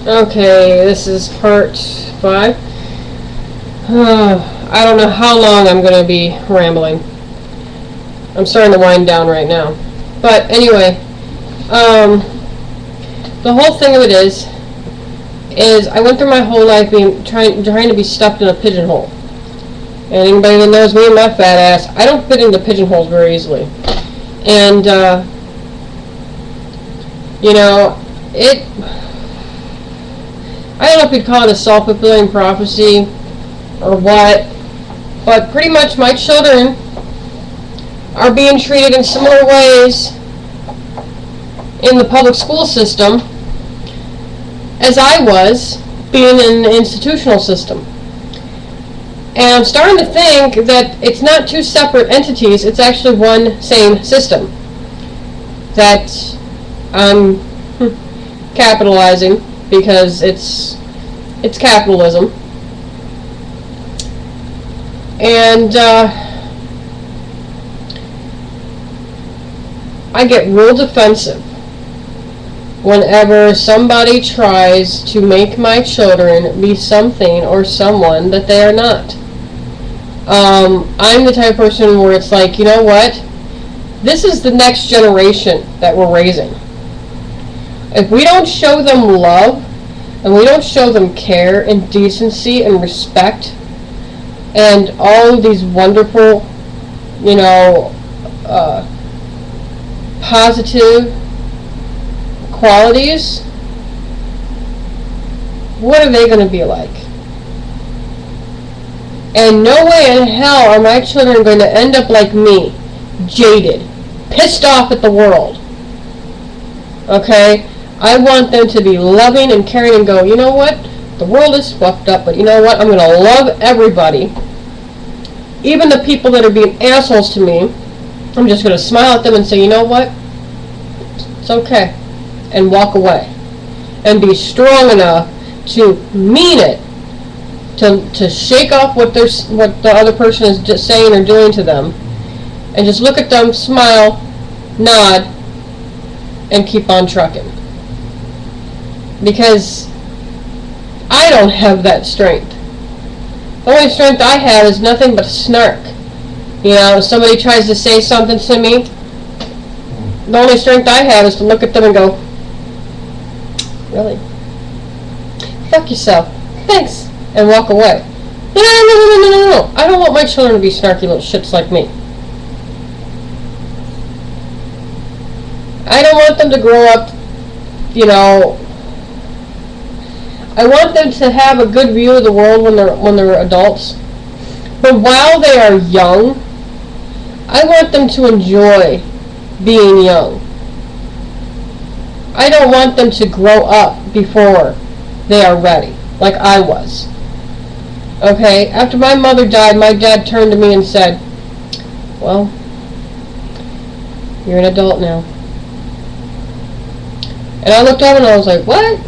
Okay, this is part 5. I don't know how long I'm going to be rambling. I'm starting to wind down right now. But anyway, the whole thing of it is I went through my whole life trying to be stuffed in a pigeonhole. And anybody that knows me and my fat ass, I don't fit into pigeonholes very easily. And, you know, I don't know if you'd call it a self-fulfilling prophecy or what, but pretty much my children are being treated in similar ways in the public school system as I was being in the institutional system. And I'm starting to think that it's not two separate entities, it's actually one same system that I'm capitalizing because it's capitalism. And I get real defensive whenever somebody tries to make my children be something or someone that they are not. I'm the type of person where it's like, you know what? This is the next generation that we're raising. If we don't show them love, and we don't show them care and decency and respect, and all of these wonderful, you know, positive qualities, what are they going to be like? And no way in hell are my children going to end up like me, jaded, pissed off at the world. Okay? I want them to be loving and caring and go, you know what? The world is fucked up, but you know what? I'm going to love everybody. Even the people that are being assholes to me, I'm just going to smile at them and say, you know what? It's okay. And walk away. And be strong enough to mean it. To shake off what the other person is just saying or doing to them. And just look at them, smile, nod, and keep on trucking. Because I don't have that strength. The only strength I have is nothing but snark. You know, if somebody tries to say something to me, the only strength I have is to look at them and go, really? Fuck yourself. Thanks. And walk away. No. I don't want my children to be snarky little shits like me. I don't want them to grow up, you know, I want them to have a good view of the world when they're adults. But while they are young, I want them to enjoy being young. I don't want them to grow up before they are ready, like I was. Okay, after my mother died, my dad turned to me and said, well, you're an adult now. And I looked up and I was like, what?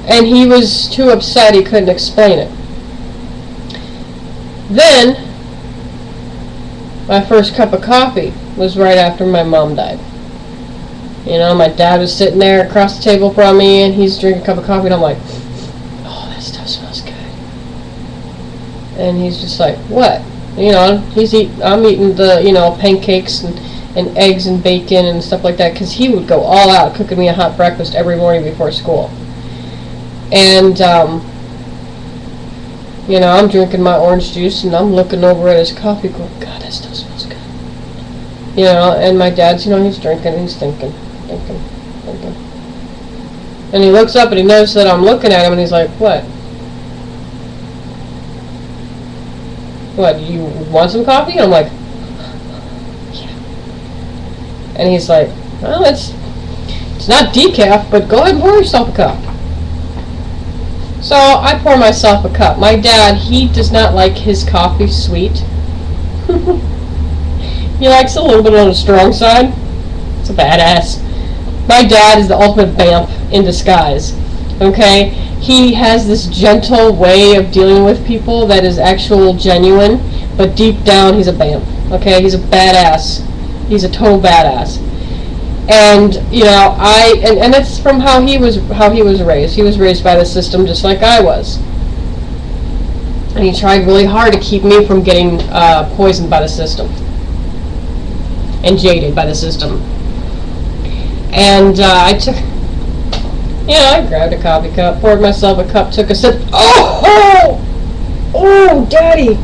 And he was too upset he couldn't explain it. Then, my first cup of coffee was right after my mom died. You know, my dad was sitting there across the table from me and he's drinking a cup of coffee and I'm like, oh, that stuff smells good. And he's just like, what? You know, I'm eating the, you know, pancakes and eggs and bacon and stuff like that because he would go all out cooking me a hot breakfast every morning before school. And, you know, I'm drinking my orange juice and I'm looking over at his coffee going, God, that stuff smells good. You know, and my dad's, you know, he's drinking and he's thinking. And he looks up and he notices that I'm looking at him and he's like, what? What, you want some coffee? And I'm like, yeah. And he's like, well, it's not decaf, but go ahead and pour yourself a cup. So I pour myself a cup. My dad, he does not like his coffee sweet. He likes it a little bit on the strong side. It's a badass. My dad is the ultimate vamp in disguise. Okay? He has this gentle way of dealing with people that is actual genuine, but deep down he's a vamp. Okay? He's a badass. He's a total badass. And you know, and that's from how he was raised. He was raised by the system just like I was. And he tried really hard to keep me from getting poisoned by the system and jaded by the system. And I grabbed a coffee cup, poured myself a cup, took a sip. Oh, Daddy!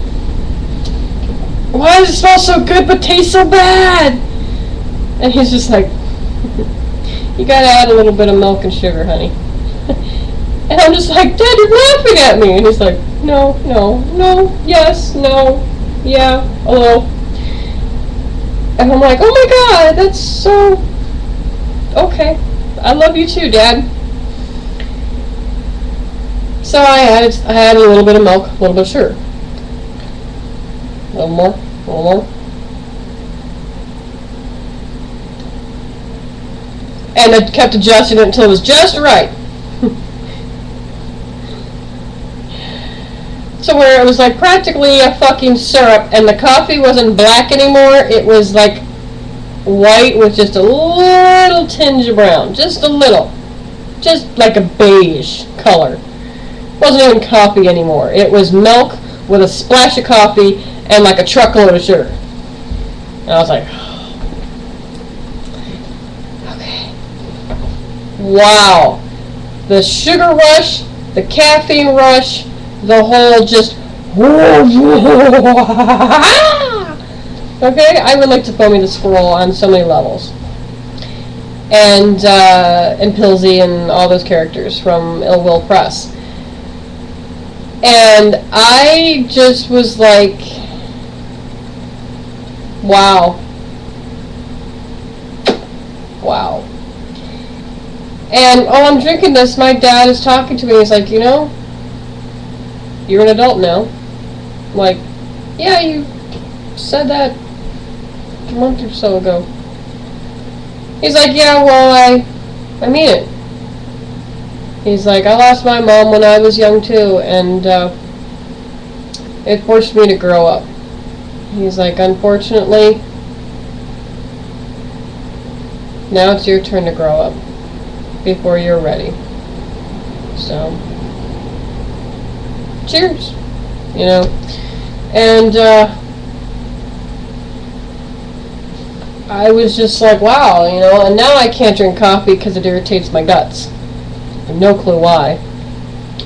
Why does it smell so good but taste so bad? And he's just like, you gotta add a little bit of milk and sugar, honey. And I'm just like, Dad, you're laughing at me. And he's like, no, yes, no, yeah, hello. And I'm like, oh my God, that's so, okay. I love you too, Dad. So I added a little bit of milk, a little bit of sugar. A little more. And I kept adjusting it until it was just right. So where it was like practically a fucking syrup, and the coffee wasn't black anymore, it was like white with just a little tinge of brown. Just a little. Just like a beige color. It wasn't even coffee anymore. It was milk with a splash of coffee and like a truckload of sugar. And I was like, okay. Wow. The sugar rush, the caffeine rush, the whole just, okay, I would like to throw me the squirrel on so many levels. And Pilsy and all those characters from Ill Will Press. And I just was like, wow. And while I'm drinking this, my dad is talking to me. He's like, you know, you're an adult now. I'm like, yeah, you said that a month or so ago. He's like, yeah, well, I mean it. He's like, I lost my mom when I was young too, and it forced me to grow up. He's like, unfortunately, now it's your turn to grow up before you're ready. So, cheers, you know. And I was just like, wow, you know. And now I can't drink coffee because it irritates my guts. I have no clue why.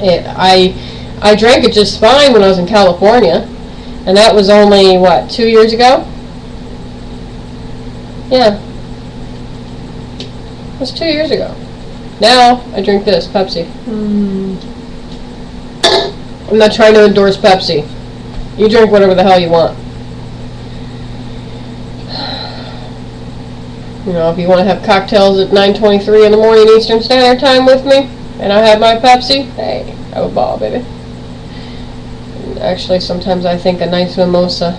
I drank it just fine when I was in California, and that was only, what, 2 years ago? Yeah. It was 2 years ago. Now, I drink this, Pepsi. I'm not trying to endorse Pepsi. You drink whatever the hell you want. You know, if you want to have cocktails at 9:23 in the morning Eastern Standard Time with me, and I have my Pepsi, hey, have a ball, baby. And actually, sometimes I think a nice mimosa,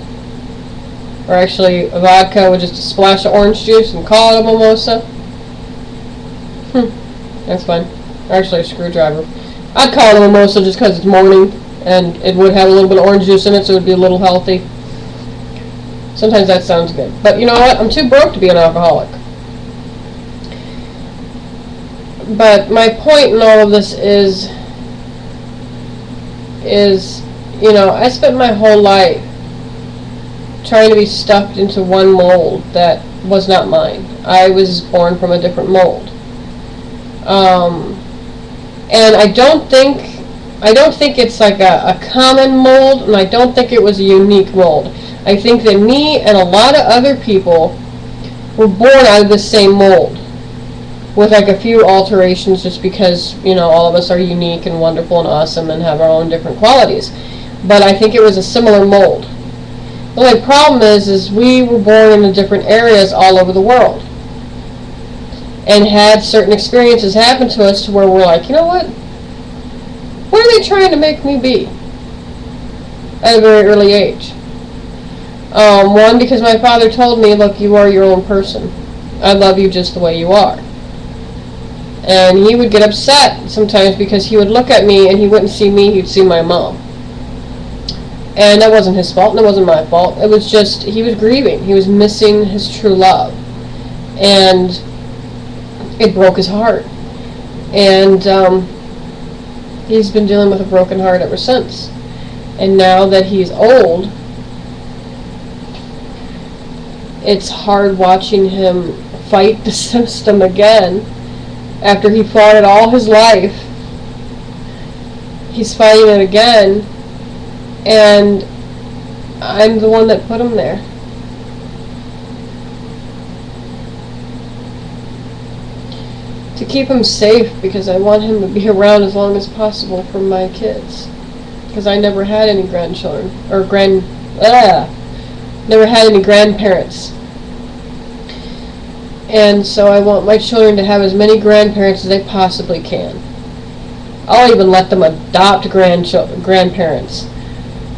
or actually a vodka with just a splash of orange juice and call it a mimosa. That's fine. Or actually a screwdriver. I'd call it a mimosa just because it's morning, and it would have a little bit of orange juice in it, so it would be a little healthy. Sometimes that sounds good. But you know what? I'm too broke to be an alcoholic. But my point in all of this is, you know, I spent my whole life trying to be stuffed into one mold that was not mine. I was born from a different mold. And I don't think it's like a common mold, and I don't think it was a unique mold. I think that me and a lot of other people were born out of the same mold, with like a few alterations, just because, you know, all of us are unique and wonderful and awesome and have our own different qualities. But I think it was a similar mold. The only problem is we were born in different areas all over the world, and had certain experiences happen to us to where we're like, you know what are they trying to make me be at a very early age? One, because my father told me, look, you are your own person. I love you just the way you are. And he would get upset sometimes because he would look at me and he wouldn't see me, he'd see my mom. And that wasn't his fault, and it wasn't my fault. It was just, he was grieving. He was missing his true love. And it broke his heart. And he's been dealing with a broken heart ever since. And now that he's old, it's hard watching him fight the system again after he fought it all his life. He's fighting it again, and I'm the one that put him there. To keep him safe, because I want him to be around as long as possible for my kids. Because I never had any grandchildren, or never had any grandparents. And so I want my children to have as many grandparents as they possibly can. I'll even let them adopt grandparents.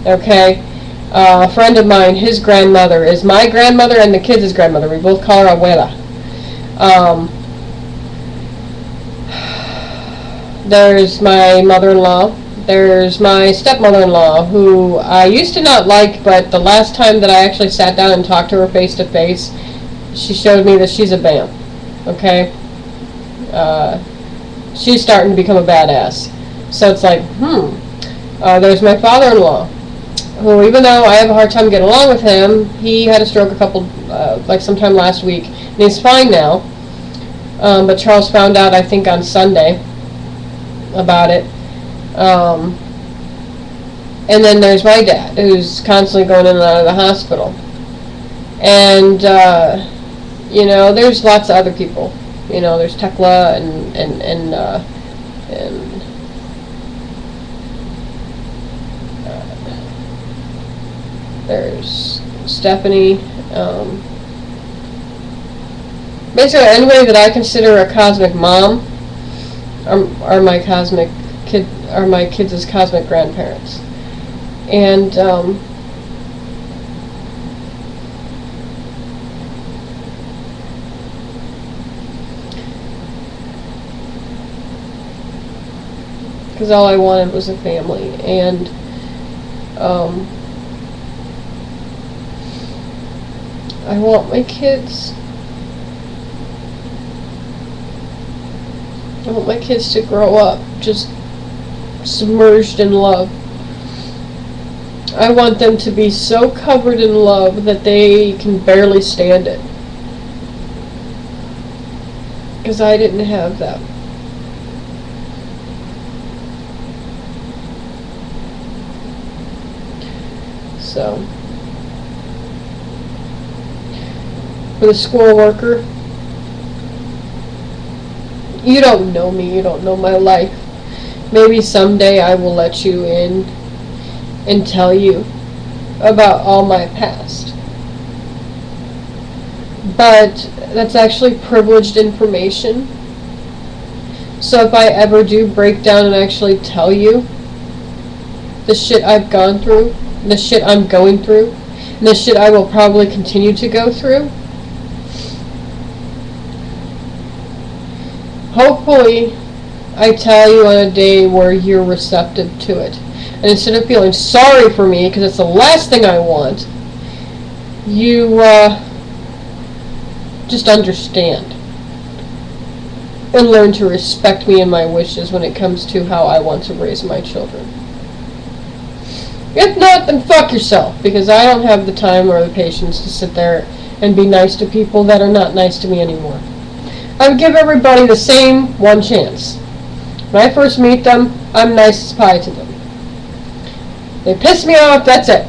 Okay? A friend of mine, his grandmother is my grandmother and the kids' grandmother. We both call her abuela. There's my mother-in-law. There's my stepmother-in-law, who I used to not like, but the last time that I actually sat down and talked to her face-to-face, she showed me that she's a vamp. Okay? She's starting to become a badass. So it's like, there's my father-in-law, who, even though I have a hard time getting along with him, he had a stroke sometime last week, and he's fine now. But Charles found out, I think, on Sunday about it. And then there's my dad, who's constantly going in and out of the hospital. And, there's lots of other people. There's Tekla and there's Stephanie. Basically, anybody that I consider a cosmic mom are my kids' cosmic grandparents. And because all I wanted was a family, and I want my kids. I want my kids to grow up just submerged in love. I want them to be so covered in love that they can barely stand it. Because I didn't have that. So, for the school worker, you don't know me, you don't know my life. Maybe someday I will let you in and tell you about all my past. But that's actually privileged information. So if I ever do break down and actually tell you the shit I've gone through, the shit I'm going through, and the shit I will probably continue to go through, hopefully I tell you on a day where you're receptive to it. And instead of feeling sorry for me, because it's the last thing I want, you just understand and learn to respect me and my wishes when it comes to how I want to raise my children. If not, then fuck yourself, because I don't have the time or the patience to sit there and be nice to people that are not nice to me anymore. I would give everybody the same one chance. When I first meet them, I'm nice as pie to them. They piss me off, that's it.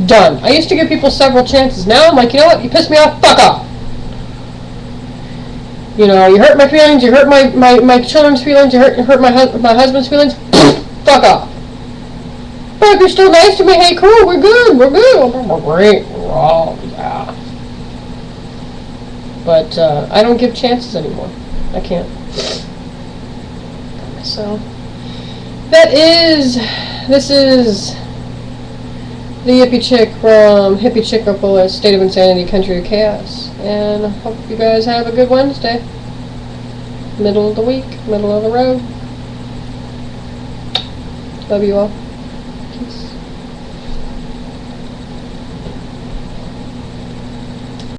Done. I used to give people several chances. Now I'm like, you know what? You pissed me off, fuck off. You hurt my feelings, you hurt my children's feelings, you hurt my husband's feelings, fuck off. But if you're still nice to me, hey, cool, we're good, we're great, we're all, yeah. But I don't give chances anymore. I can't. So, this is the Hippie Chick from Hippie Chickopolis, State of Insanity, Country of Chaos. And I hope you guys have a good Wednesday. Middle of the week, middle of the road. Love you all. Peace.